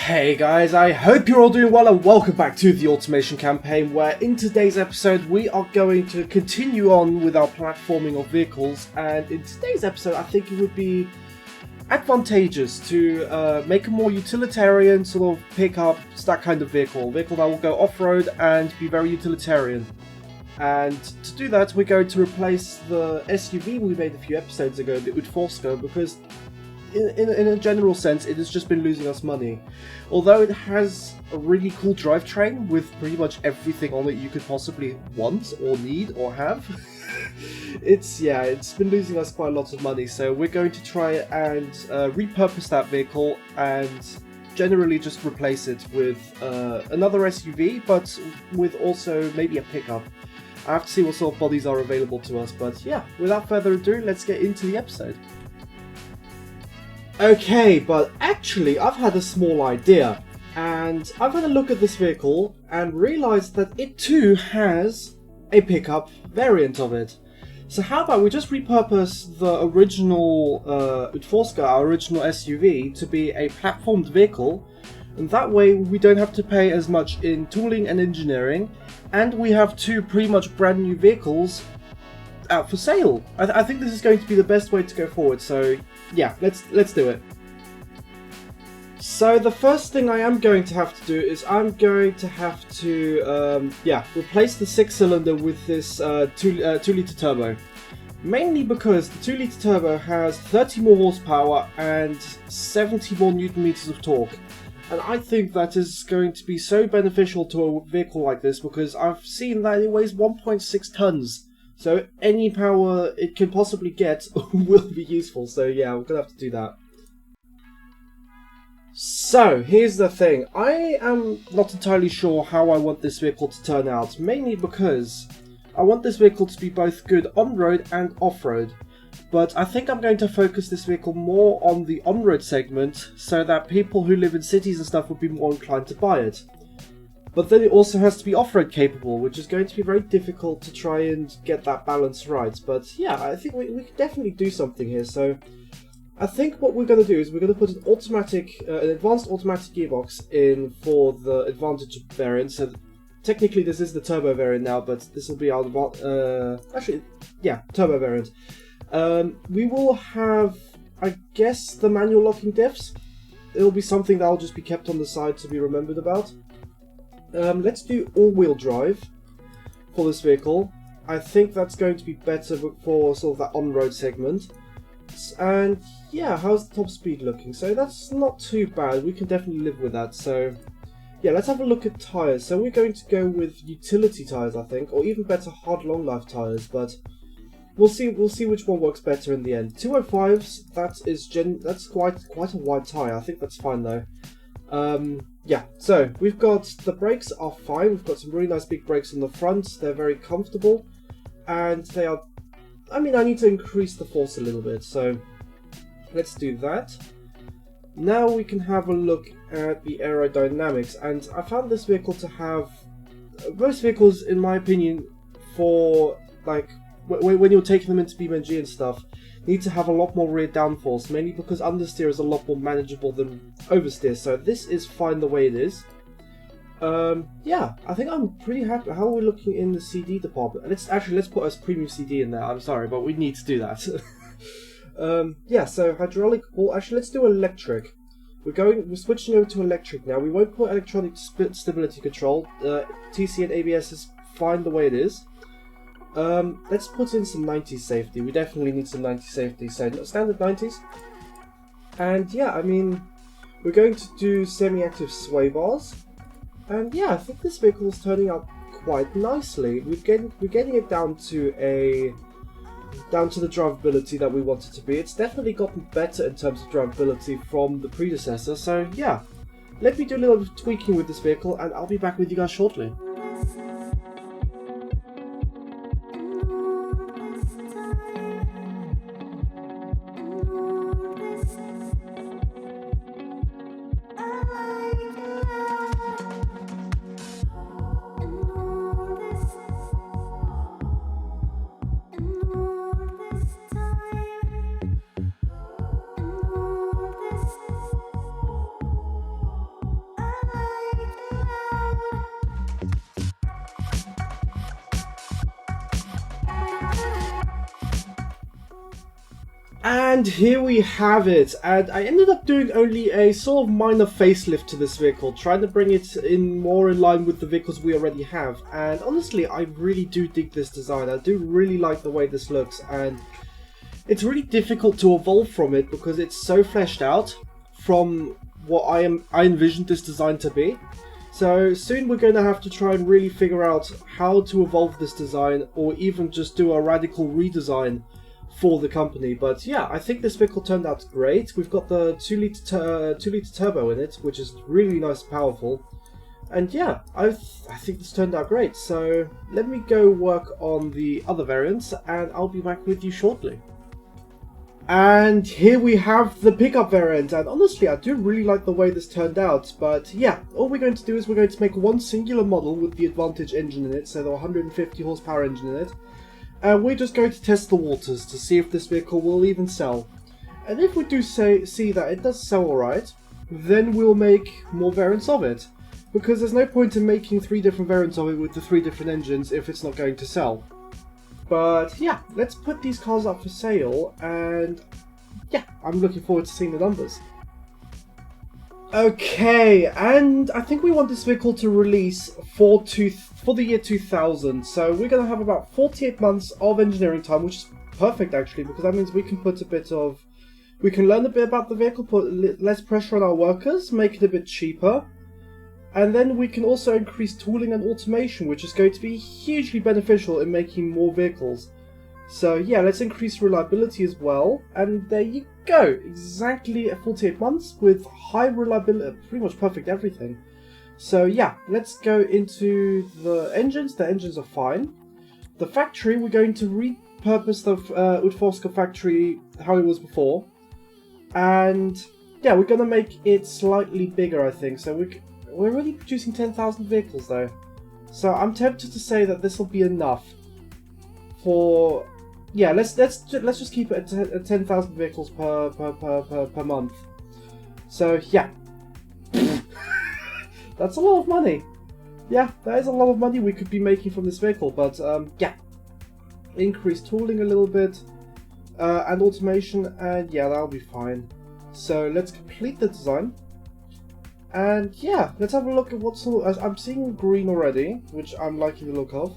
Hey guys, I hope you're all doing well and welcome back to the Automation Campaign, where in today's episode we are going to continue on with our platforming of vehicles. And in today's episode I think it would be advantageous to make a more utilitarian sort of pickup, that kind of vehicle that will go off-road and be very utilitarian. And to do that we're going to replace the SUV we made a few episodes ago, the Vilulf, because in a general sense it has just been losing us money. Although it has a really cool drivetrain with pretty much everything on it you could possibly want or need or have, it's been losing us quite a lot of money. So we're going to try and repurpose that vehicle and generally just replace it with another SUV, but with also maybe a pickup. I have to see what sort of bodies are available to us, but yeah, without further ado, let's get into the episode. Okay, but actually I've had a small idea, and I've had a look at this vehicle and realised that it too has a pickup variant of it. So how about we just repurpose the original Vilulf, our original SUV, to be a platformed vehicle, and that way we don't have to pay as much in tooling and engineering, and we have two pretty much brand new vehicles out for sale. I think this is going to be the best way to go forward, so yeah, let's do it. So the first thing I am going to have to do is I'm going to have to replace the 6-cylinder with this 2-litre turbo. Mainly because the 2-litre turbo has 30 more horsepower and 70 more newton meters of torque. And I think that is going to be so beneficial to a vehicle like this, because I've seen that it weighs 1.6 tons. So any power it can possibly get will be useful. So yeah, we're going to have to do that. So here's the thing. I am not entirely sure how I want this vehicle to turn out. Mainly because I want this vehicle to be both good on-road and off-road. But I think I'm going to focus this vehicle more on the on-road segment, so that people who live in cities and stuff would be more inclined to buy it. But then it also has to be off-road capable, which is going to be very difficult to try and get that balance right. But yeah, I think we can definitely do something here. So I think what we're going to do is we're going to put an advanced automatic gearbox in for the Advantage variant. So technically this is the turbo variant now, but this will be our turbo variant. We will have, I guess, the manual locking diffs. It'll be something that will just be kept on the side to be remembered about. Let's do all-wheel drive for this vehicle. I think that's going to be better for sort of that on-road segment. And yeah, how's the top speed looking? So that's not too bad. We can definitely live with that. So yeah, let's have a look at tyres. So we're going to go with utility tyres, I think, or even better, hard long life tyres. But we'll see which one works better in the end. 205s. That's quite a wide tyre. I think that's fine though. Yeah, so we've got, the brakes are fine. We've got some really nice big brakes on the front. They're very comfortable, and they are, I mean, I need to increase the force a little bit, so let's do that. Now we can have a look at the aerodynamics, and I found this vehicle to have, most vehicles in my opinion, for like when you're taking them into BeamNG and stuff, need to have a lot more rear downforce, mainly because understeer is a lot more manageable than oversteer, so this is fine the way it is. Yeah, I think I'm pretty happy. How are we looking in the CD department? Let's put a premium CD in there. I'm sorry, but we need to do that. Yeah, so hydraulic, well actually let's do electric. We're switching over to electric now. We won't put electronic stability control. TC and ABS is fine the way it is. Let's put in some 90s safety. We definitely need some 90s safety, so standard 90s. And yeah, I mean, we're going to do semi-active sway bars. And yeah, I think this vehicle is turning out quite nicely. We're getting it down to the drivability that we want it to be. It's definitely gotten better in terms of drivability from the predecessor. So yeah, let me do a little bit of tweaking with this vehicle, and I'll be back with you guys shortly. And here we have it, and I ended up doing only a sort of minor facelift to this vehicle, trying to bring it in more in line with the vehicles we already have. And honestly, I really do dig this design. I do really like the way this looks, and it's really difficult to evolve from it because it's so fleshed out from what I envisioned this design to be. So soon we're going to have to try and really figure out how to evolve this design, or even just do a radical redesign for the company. But yeah, I think this vehicle turned out great. We've got the 2-litre turbo in it, which is really nice and powerful. And yeah, I think this turned out great. So let me go work on the other variants, and I'll be back with you shortly. And here we have the pickup variant, and honestly I do really like the way this turned out. But yeah, all we're going to do is we're going to make one singular model with the Advantage engine in it, so the 150 horsepower engine in it. And we're just going to test the waters to see if this vehicle will even sell. And if we do see that it does sell alright, then we'll make more variants of it. Because there's no point in making 3 different variants of it with the 3 different engines if it's not going to sell. But yeah, let's put these cars up for sale, and yeah, I'm looking forward to seeing the numbers. Okay, and I think we want this vehicle to release for the year 2000, so we're going to have about 48 months of engineering time, which is perfect actually, because that means we can learn a bit about the vehicle, put less pressure on our workers, make it a bit cheaper. And then we can also increase tooling and automation, which is going to be hugely beneficial in making more vehicles. So yeah, let's increase reliability as well. And there you go, exactly 48 months with high reliability, pretty much perfect everything. So yeah, let's go into the engines. The engines are fine. The factory, we're going to repurpose the Utforska factory how it was before. And yeah, we're going to make it slightly bigger, I think. So we're already producing 10,000 vehicles though, so I'm tempted to say that this will be enough for, yeah, let's just keep it at 10,000 vehicles per month. So yeah, that's a lot of money. Yeah, that is a lot of money we could be making from this vehicle. But yeah, increase tooling a little bit and automation, and yeah, that'll be fine. So let's complete the design. And yeah, let's have a look at what sort of, I'm seeing green already, which I'm liking the look of.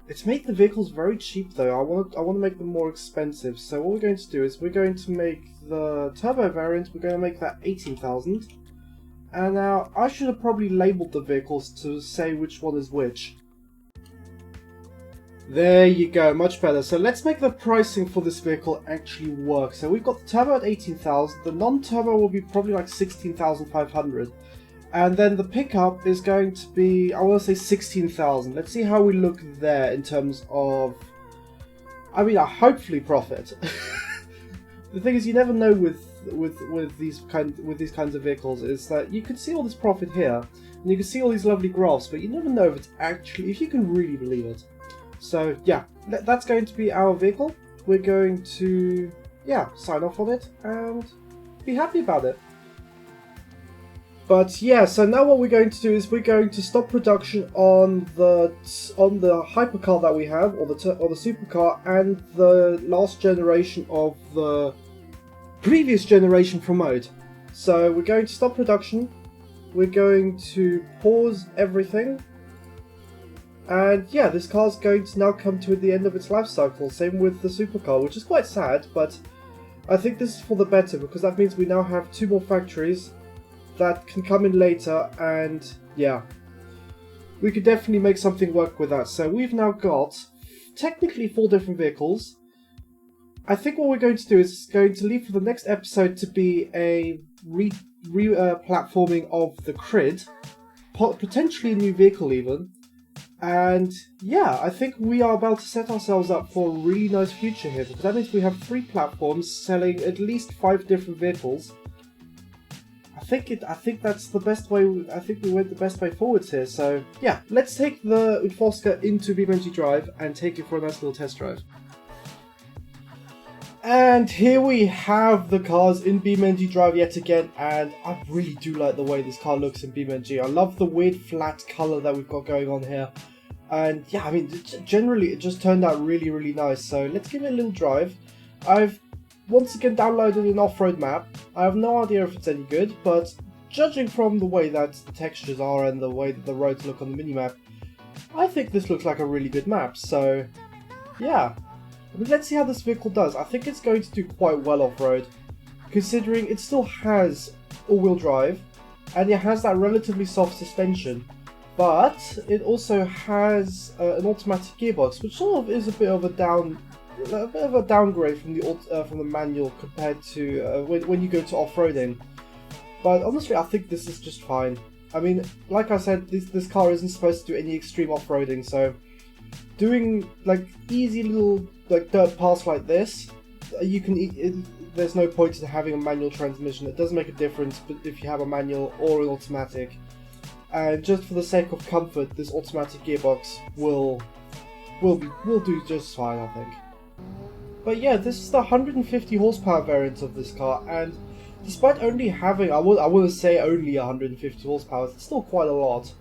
It's made the vehicles very cheap though. I want to make them more expensive. So what we're going to do is we're going to make the turbo variant, we're going to make that 18,000. And now I should have probably labeled the vehicles to say which one is which. There you go, much better. So let's make the pricing for this vehicle actually work. So we've got the turbo at 18,000, the non-turbo will be probably like 16,500. And then the pickup is going to be, I want to say 16,000. Let's see how we look there in terms of, I mean, hopefully profit. The thing is, you never know with these kinds of vehicles, is that you can see all this profit here, and you can see all these lovely graphs, but you never know if it's actually, if you can really believe it. So yeah, that's going to be our vehicle. We're going to, yeah, sign off on it and be happy about it. But yeah, so now what we're going to do is we're going to stop production on the hypercar that we have, or the supercar, and the last generation of the previous generation from mode. So we're going to stop production. We're going to pause everything. And yeah, this car's going to now come to the end of its life cycle. Same with the supercar, which is quite sad, but I think this is for the better, because that means we now have 2 more factories that can come in later, and yeah, we could definitely make something work with that. So we've now got technically 4 different vehicles. I think what we're going to do is going to leave for the next episode to be a platforming of the Crid, potentially a new vehicle even. And yeah, I think we are about to set ourselves up for a really nice future here, because that means we have 3 platforms selling at least 5 different vehicles. I think that's the best way. I think we went the best way forwards here. So yeah, let's take the Utforska into BeamNG Drive and take it for a nice little test drive. And here we have the cars in BeamNG Drive yet again, and I really do like the way this car looks in BeamNG. I love the weird flat colour that we've got going on here. And yeah, I mean, generally it just turned out really, really nice. So let's give it a little drive. I've once again downloaded an off-road map. I have no idea if it's any good, but judging from the way that the textures are and the way that the roads look on the minimap, I think this looks like a really good map, so yeah. I mean, let's see how this vehicle does. I think it's going to do quite well off-road, considering it still has all-wheel drive, and it has that relatively soft suspension, but it also has an automatic gearbox, which sort of is a bit of a downgrade from the manual compared to when you go to off-roading. But honestly, I think this is just fine. I mean, like I said, this car isn't supposed to do any extreme off-roading, so doing like easy little like dirt paths like this, there's no point in having a manual transmission. It doesn't make a difference if you have a manual or an automatic. And just for the sake of comfort, this automatic gearbox will do just fine, I think. But yeah, this is the 150 horsepower variant of this car, and despite only having, I wouldn't say only 150 horsepower, it's still quite a lot.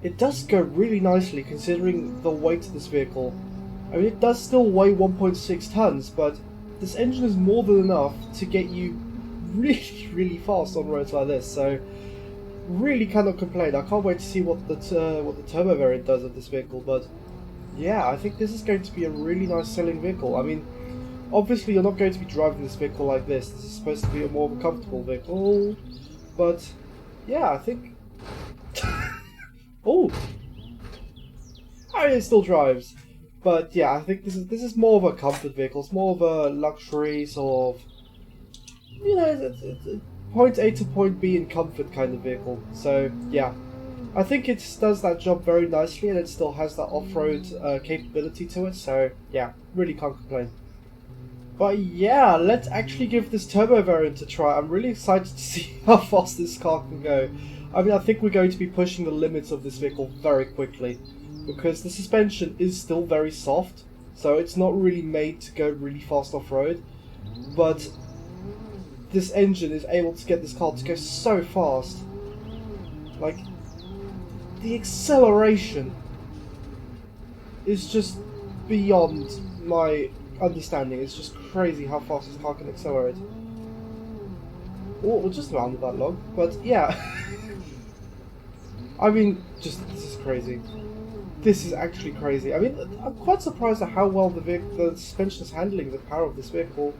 It does go really nicely considering the weight of this vehicle. I mean, it does still weigh 1.6 tons, but this engine is more than enough to get you really, really fast on roads like this, so really cannot complain. I can't wait to see what the turbo variant does of this vehicle, but yeah, I think this is going to be a really nice selling vehicle. I mean, obviously you're not going to be driving this vehicle like this. This is supposed to be a more of a comfortable vehicle, but yeah, I think... oh! I mean, it still drives. But yeah, I think this is more of a comfort vehicle. It's more of a luxury sort of, you know, it's point A to point B in comfort kind of vehicle. So yeah, I think it does that job very nicely, and it still has that off-road capability to it. So yeah, really can't complain. But yeah, let's actually give this turbo variant a try. I'm really excited to see how fast this car can go. I mean, I think we're going to be pushing the limits of this vehicle very quickly, because the suspension is still very soft, so it's not really made to go really fast off-road, but this engine is able to get this car to go so fast. Like, the acceleration is just beyond my understanding. It's just crazy how fast this car can accelerate. Oh, we're just around that long, but yeah. I mean, this is crazy. This is actually crazy. I mean, I'm quite surprised at how well the suspension is handling the power of this vehicle,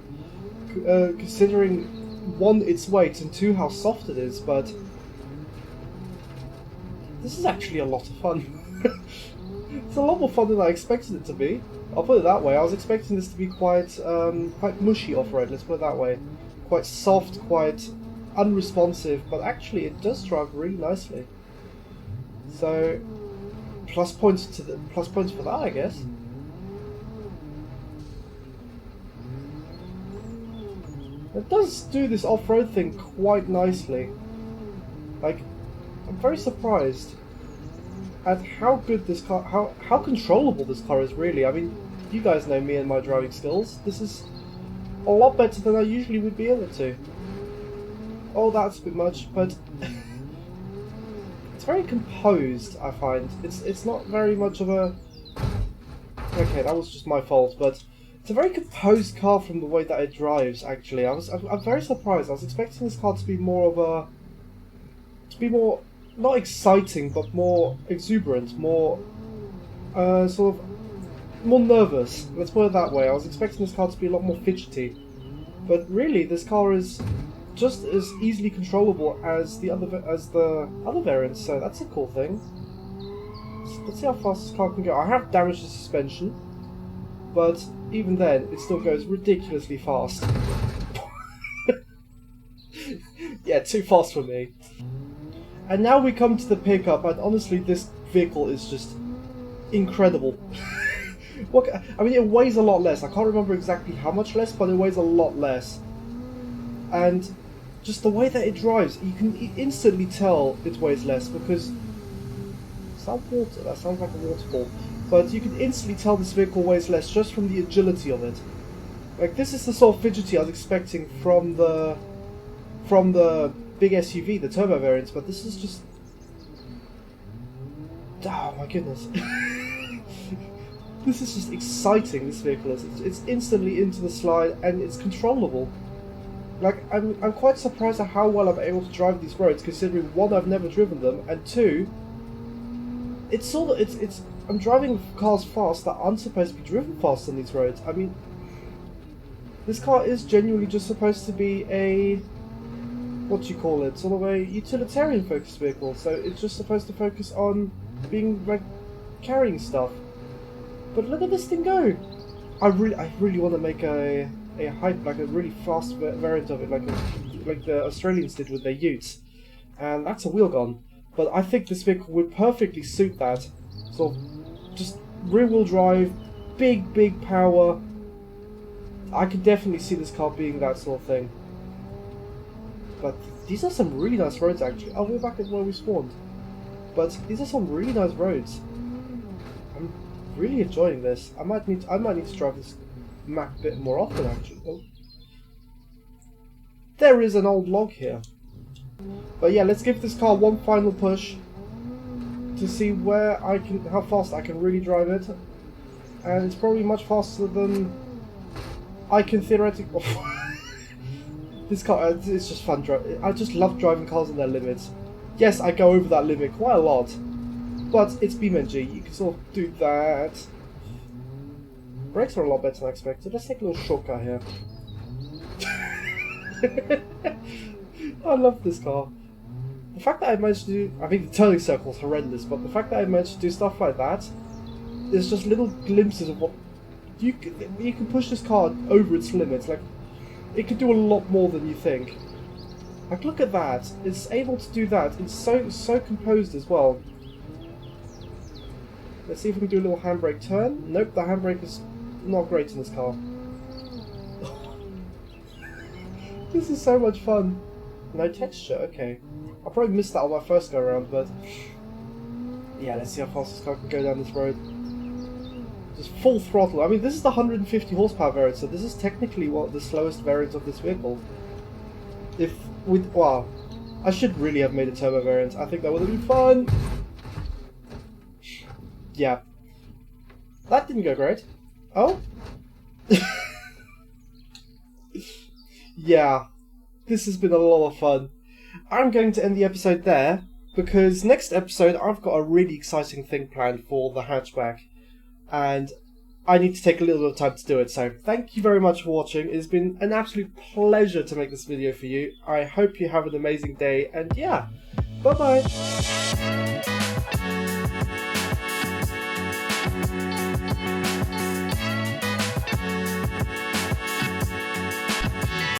considering one, its weight, and two, how soft it is. But this is actually a lot of fun. It's a lot more fun than I expected it to be. I'll put it that way. I was expecting this to be quite mushy off-road. Let's put it that way. Quite soft, quite unresponsive. But actually, it does drive really nicely. So, plus points for that, I guess. It does do this off-road thing quite nicely. Like, I'm very surprised at how good this car, how controllable this car is really. I mean, you guys know me and my driving skills. This is a lot better than I usually would be able to. Oh, that's a bit much, but it's very composed, I find. It's not very much of a... Okay, that was just my fault, but it's a very composed car from the way that it drives, actually. I'm very surprised. I was expecting this car to be more of a... not exciting, but more exuberant, more sort of more nervous. Let's put it that way. I was expecting this car to be a lot more fidgety, but really, this car is just as easily controllable as the other variants. So that's a cool thing. Let's see how fast this car can go. I have damaged the suspension, but even then, it still goes ridiculously fast. Yeah, too fast for me. And now we come to the pickup, and honestly, this vehicle is just incredible. I mean, it weighs a lot less. I can't remember exactly how much less, but it weighs a lot less. And just the way that it drives, you can instantly tell it weighs less, because... Is that water? That sounds like a waterfall. But you can instantly tell this vehicle weighs less just from the agility of it. Like, this is the sort of fidgety I was expecting from the big SUV, the turbo variants, but this is just... Oh my goodness. This is just exciting, this vehicle is. It's instantly into the slide and it's controllable. Like, I'm quite surprised at how well I'm able to drive these roads, considering one, I've never driven them, and two, it's sort of, I'm driving cars fast that aren't supposed to be driven fast on these roads. I mean, this car is genuinely just supposed to be a, what do you call it, sort of a utilitarian focused vehicle, so it's just supposed to focus on being, like, carrying stuff. But look at this thing go! I really want to make a hype, like a really fast variant of it, like the Australians did with their utes, and that's a wheel gun. But I think this vehicle would perfectly suit that. So, just rear-wheel drive, big power. I could definitely see this car being that sort of thing. But these are some really nice roads, actually. Oh, we're back at where we spawned. But these are some really nice roads. I'm really enjoying this. I might need to drive this map a bit more often, actually. Oh. There is an old log here. But yeah, let's give this car one final push to see how fast I can really drive it. And it's probably much faster than I can theoretically. This car, it's just fun driving. I just love driving cars on their limits. Yes, I go over that limit quite a lot, but it's BeamNG. You can sort of do that. Brakes are a lot better than I expected. Let's take a little shortcut here. I love this car. The fact that I managed to do... I mean, the turning circle is horrendous, but the fact that I managed to do stuff like that is just little glimpses of what... You can push this car over its limits. Like, it can do a lot more than you think. Like, look at that. It's able to do that. It's so composed as well. Let's see if we can do a little handbrake turn. Nope, the handbrake is not great in this car. This is so much fun. No texture, okay. I probably missed that on my first go around, but yeah, let's see how fast this car can go down this road. Just full throttle. I mean, this is the 150 horsepower variant, so this is technically the slowest variant of this vehicle. Wow, I should really have made a turbo variant. I think that would have been fun. Yeah, that didn't go great. Oh. Yeah, this has been a lot of fun. I'm going to end the episode there, because next episode I've got a really exciting thing planned for the hatchback, and I need to take a little bit of time to do it, so thank you very much for watching. It's been an absolute pleasure to make this video for you. I hope you have an amazing day, and yeah, bye bye!